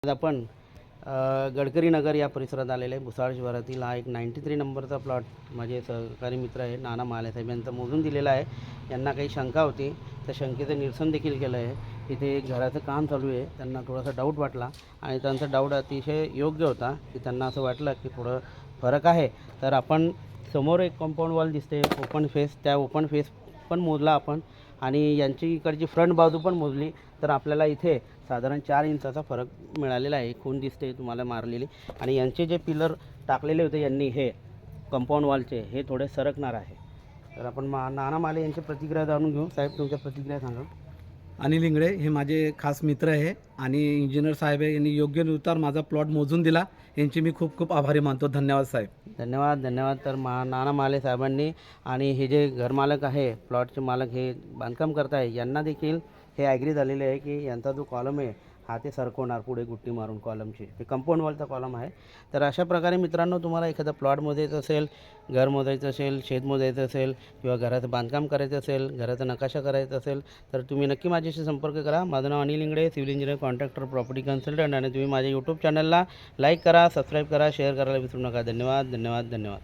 आज आपण गडकरी नगर या परिसरात आलेले आहे। भुसावळ शहरातील हा एक 93 नंबरचा प्लॉट माझे सहकारी मित्र आहे नाना माले साहेब यांचा मोजून दिलेला आहे। यांना काही शंका होती, त्या शंकेचं निरसन देखील केलं आहे। इथे एक घराचं काम चालू आहे, त्यांना थोडासा डाऊट वाटला आणि त्यांचा डाऊट अतिशय योग्य होता की त्यांना असं वाटलं की थोडं फरक आहे। तर आपण समोर एक कंपाऊंड वॉल दिसते ओपन फेस, त्या ओपन फेस पण मोजला आपण आणि यांची इकडची फ्रंट बाजू पण मोजली, तर आपल्याला इथे साधारण 4 इंचाचा फरक मिळालेला आहे। खून दिसते तुम्हाला मारलेली, आणि यांचे जे पिलर टाकलेले होते यांनी हे कंपाऊंड वॉलचे, हे थोडे सरकणार आहे। तर आपण नाना माले यांची प्रतिक्रिया जाणून घेऊ। साहेब, तुमच्या प्रतिक्रिया सांगा। अनिल इंगळे हे माझे खास मित्र आहे आणि इंजिनियर साहेब आहे, यांनी योग्यनुसार माझा प्लॉट मोजून दिला। यांची मी खूप खूप आभारी मानतो। धन्यवाद साहेब। धन्यवाद धन्यवाद। तर नाना माले साहेबांनी आणि हे जे घरमालक आहे, प्लॉटचे मालक, हे बांधकाम करत आहे, यांना देखील हे ॲग्री झालेले आहे की यांचा जो कॉलम आहे हा ते सरकवणार पुढे गुट्टी मारून कॉलमची। हे कंपाऊंड वॉलचा कॉलम आहे। तर अशा प्रकारे मित्रांनो, तुम्हाला एखादा प्लॉट मोजायचं असेल, घर मोजायचं असेल, शेत मोजायचं असेल किंवा घराचं बांधकाम करायचं असेल, घराचा नकाशा करायचा असेल, तर तुम्ही नक्की माझ्याशी संपर्क करा। माझं नाव Anil Ingle, civil engineer, contractor, property consultant, आणि तुम्ही माझ्या यूट्यूब चॅनलला लाईक करा, सबस्क्राईब करा, शेअर करायला विसरू नका। धन्यवाद धन्यवाद धन्यवाद।